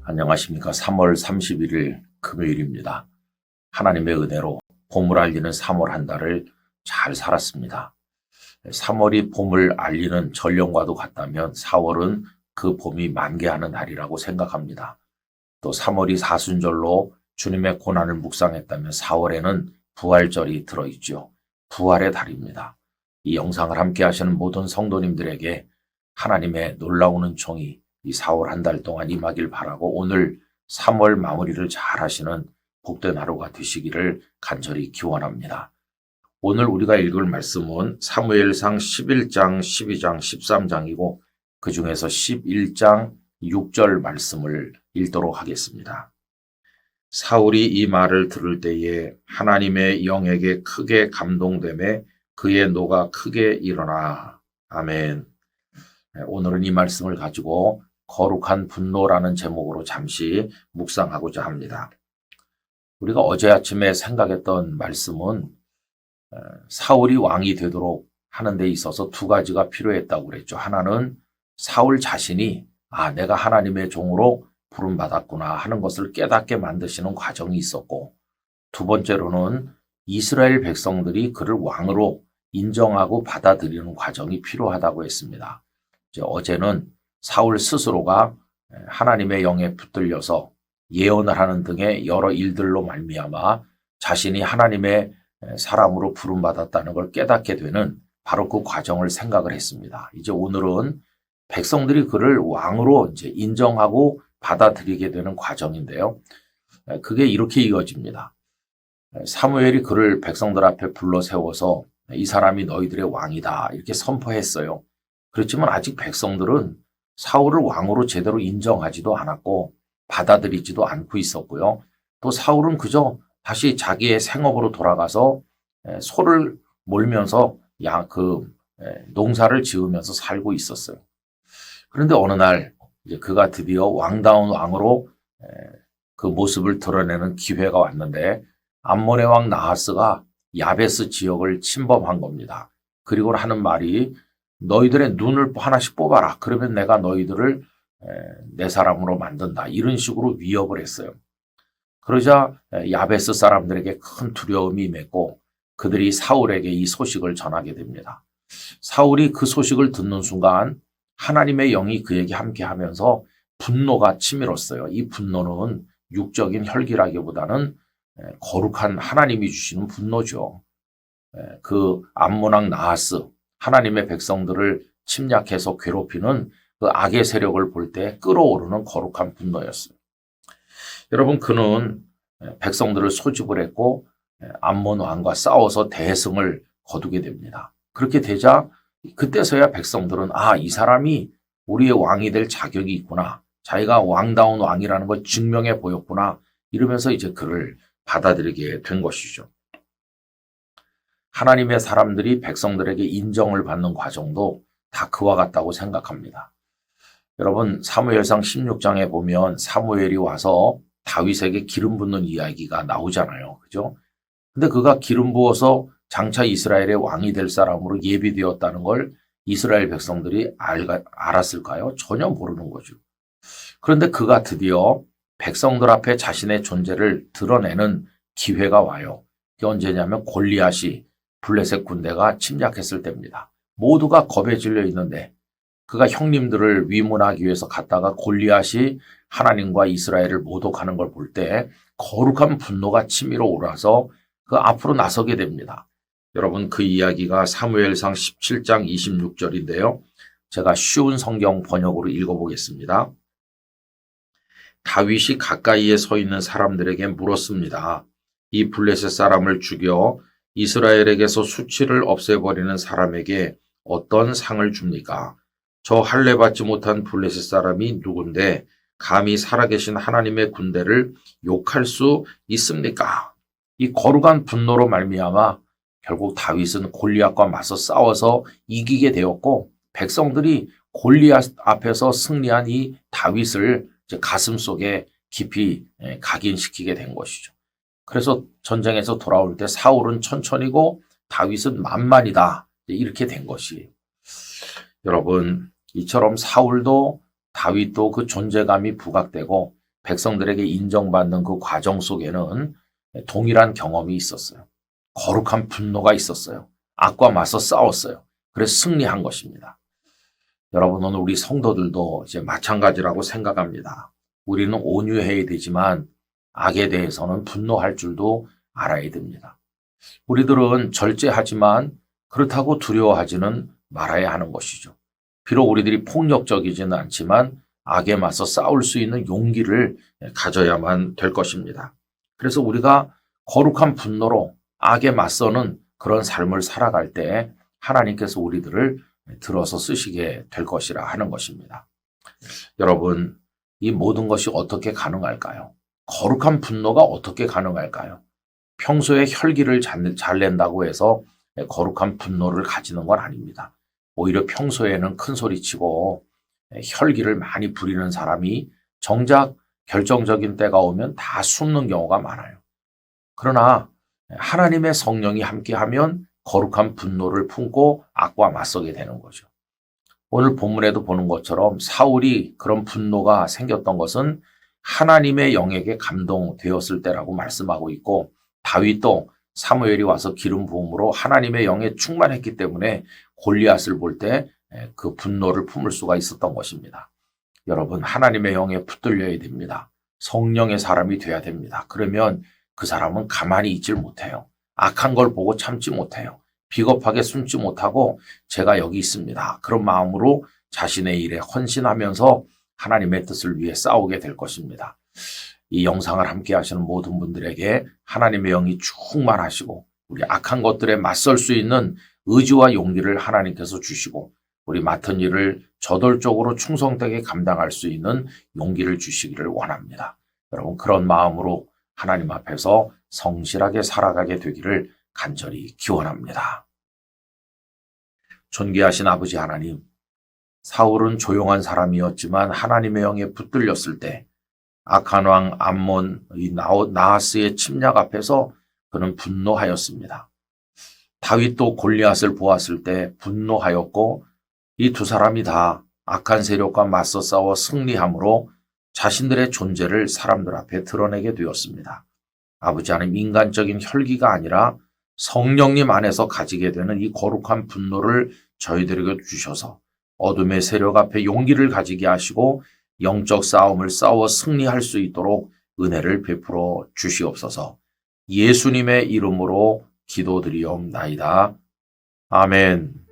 안녕하십니까. 3월 31일 금요일입니다. 하나님의 은혜로 봄을 알리는 3월 한 달을 잘 살았습니다. 3월이 봄을 알리는 전령과도 같다면 4월은 그 봄이 만개하는 달이라고 생각합니다. 또 3월이 사순절로 주님의 고난을 묵상했다면 4월에는 부활절이 들어있죠. 부활의 달입니다. 이 영상을 함께 하시는 모든 성도님들에게 하나님의 놀라운 은총이 이 4월 한 달 동안 임하길 바라고 오늘 3월 마무리를 잘 하시는 복된 하루가 되시기를 간절히 기원합니다. 오늘 우리가 읽을 말씀은 사무엘상 11장, 12장, 13장이고 그 중에서 11장 6절 말씀을 읽도록 하겠습니다. 사울이 이 말을 들을 때에 하나님의 영에게 크게 감동되매 그의 노가 크게 일어나. 아멘. 오늘은 이 말씀을 가지고 거룩한 분노라는 제목으로 잠시 묵상하고자 합니다. 우리가 어제 아침에 생각했던 말씀은 사울이 왕이 되도록 하는 데 있어서 두 가지가 필요했다고 그랬죠. 하나는 사울 자신이 내가 하나님의 종으로 부름받았구나 하는 것을 깨닫게 만드시는 과정이 있었고, 두 번째로는 이스라엘 백성들이 그를 왕으로 인정하고 받아들이는 과정이 필요하다고 했습니다. 어제는 사울 스스로가 하나님의 영에 붙들려서 예언을 하는 등의 여러 일들로 말미암아 자신이 하나님의 사람으로 부름받았다는 걸 깨닫게 되는 바로 그 과정을 생각을 했습니다. 이제 오늘은 백성들이 그를 왕으로 이제 인정하고 받아들이게 되는 과정인데요. 그게 이렇게 이어집니다. 사무엘이 그를 백성들 앞에 불러 세워서 이 사람이 너희들의 왕이다 이렇게 선포했어요. 그렇지만 아직 백성들은 사울을 왕으로 제대로 인정하지도 않았고 받아들이지도 않고 있었고요. 또 사울은 그저 다시 자기의 생업으로 돌아가서 소를 몰면서 농사를 지으면서 살고 있었어요. 그런데 어느 날 이제 그가 드디어 왕다운 왕으로 그 모습을 드러내는 기회가 왔는데 암몬의 왕 나하스가 야베스 지역을 침범한 겁니다. 그리고 하는 말이 너희들의 눈을 하나씩 뽑아라. 그러면 내가 너희들을 내 사람으로 만든다. 이런 식으로 위협을 했어요. 그러자 야베스 사람들에게 큰 두려움이 임했고 그들이 사울에게 이 소식을 전하게 됩니다. 사울이 그 소식을 듣는 순간 하나님의 영이 그에게 함께하면서 분노가 치밀었어요. 이 분노는 육적인 혈기라기보다는 거룩한 하나님이 주시는 분노죠. 그 암몬 왕 나하스, 하나님의 백성들을 침략해서 괴롭히는 그 악의 세력을 볼 때 끓어오르는 거룩한 분노였어요. 여러분, 그는 백성들을 소집을 했고 암몬 왕과 싸워서 대승을 거두게 됩니다. 그렇게 되자 그때서야 백성들은 이 사람이 우리의 왕이 될 자격이 있구나. 자기가 왕다운 왕이라는 걸 증명해 보였구나. 이러면서 이제 그를 받아들이게 된 것이죠. 하나님의 사람들이 백성들에게 인정을 받는 과정도 다 그와 같다고 생각합니다. 여러분, 사무엘상 16장에 보면 사무엘이 와서 다윗에게 기름 붓는 이야기가 나오잖아요. 그죠? 근데 그가 기름 부어서 장차 이스라엘의 왕이 될 사람으로 예비되었다는 걸 이스라엘 백성들이 알았을까요? 전혀 모르는 거죠. 그런데 그가 드디어 백성들 앞에 자신의 존재를 드러내는 기회가 와요. 그게 언제냐면 골리앗이 블레셋 군대가 침략했을 때입니다. 모두가 겁에 질려 있는데 그가 형님들을 위문하기 위해서 갔다가 골리앗이 하나님과 이스라엘을 모독하는 걸 볼 때 거룩한 분노가 치밀어 오라서 그 앞으로 나서게 됩니다. 여러분, 그 이야기가 사무엘상 17장 26절인데요. 제가 쉬운 성경 번역으로 읽어보겠습니다. 다윗이 가까이에 서 있는 사람들에게 물었습니다. 이 블레셋 사람을 죽여 이스라엘에게서 수치를 없애버리는 사람에게 어떤 상을 줍니까? 저 할례 받지 못한 블레셋 사람이 누군데 감히 살아계신 하나님의 군대를 욕할 수 있습니까? 이 거룩한 분노로 말미암아 결국 다윗은 골리앗과 맞서 싸워서 이기게 되었고 백성들이 골리앗 앞에서 승리한 이 다윗을 가슴속에 깊이 각인시키게 된 것이죠. 그래서 전쟁에서 돌아올 때 사울은 천천히고 다윗은 만만이다. 이렇게 된 것이에요. 여러분, 이처럼 사울도 다윗도 그 존재감이 부각되고 백성들에게 인정받는 그 과정 속에는 동일한 경험이 있었어요. 거룩한 분노가 있었어요. 악과 맞서 싸웠어요. 그래서 승리한 것입니다. 여러분, 오늘 우리 성도들도 이제 마찬가지라고 생각합니다. 우리는 온유해야 되지만 악에 대해서는 분노할 줄도 알아야 됩니다. 우리들은 절제하지만 그렇다고 두려워하지는 말아야 하는 것이죠. 비록 우리들이 폭력적이지는 않지만 악에 맞서 싸울 수 있는 용기를 가져야만 될 것입니다. 그래서 우리가 거룩한 분노로 악에 맞서는 그런 삶을 살아갈 때 하나님께서 우리들을 들어서 쓰시게 될 것이라 하는 것입니다. 여러분, 이 모든 것이 어떻게 가능할까요? 거룩한 분노가 어떻게 가능할까요? 평소에 혈기를 잘 낸다고 해서 거룩한 분노를 가지는 건 아닙니다. 오히려 평소에는 큰 소리치고 혈기를 많이 부리는 사람이 정작 결정적인 때가 오면 다 숨는 경우가 많아요. 그러나 하나님의 성령이 함께하면 거룩한 분노를 품고 악과 맞서게 되는 거죠. 오늘 본문에도 보는 것처럼 사울이 그런 분노가 생겼던 것은 하나님의 영에게 감동되었을 때라고 말씀하고 있고, 다윗도 사무엘이 와서 기름 부음으로 하나님의 영에 충만했기 때문에 골리앗을 볼 때 그 분노를 품을 수가 있었던 것입니다. 여러분, 하나님의 영에 붙들려야 됩니다. 성령의 사람이 돼야 됩니다. 그러면 그 사람은 가만히 있질 못해요. 악한 걸 보고 참지 못해요. 비겁하게 숨지 못하고 제가 여기 있습니다. 그런 마음으로 자신의 일에 헌신하면서 하나님의 뜻을 위해 싸우게 될 것입니다. 이 영상을 함께 하시는 모든 분들에게 하나님의 영이 충만하시고 우리 악한 것들에 맞설 수 있는 의지와 용기를 하나님께서 주시고 우리 맡은 일을 저돌적으로 충성되게 감당할 수 있는 용기를 주시기를 원합니다. 여러분, 그런 마음으로 하나님 앞에서 성실하게 살아가게 되기를 간절히 기원합니다. 존귀하신 아버지 하나님, 사울은 조용한 사람이었지만 하나님의 영에 붙들렸을 때 악한 왕 암몬 나하스의 침략 앞에서 그는 분노하였습니다. 다윗도 골리앗을 보았을 때 분노하였고 이 두 사람이 다 악한 세력과 맞서 싸워 승리함으로 자신들의 존재를 사람들 앞에 드러내게 되었습니다. 아버지 하나님, 인간적인 혈기가 아니라 성령님 안에서 가지게 되는 이 거룩한 분노를 저희들에게 주셔서 어둠의 세력 앞에 용기를 가지게 하시고 영적 싸움을 싸워 승리할 수 있도록 은혜를 베풀어 주시옵소서. 예수님의 이름으로 기도드리옵나이다. 아멘.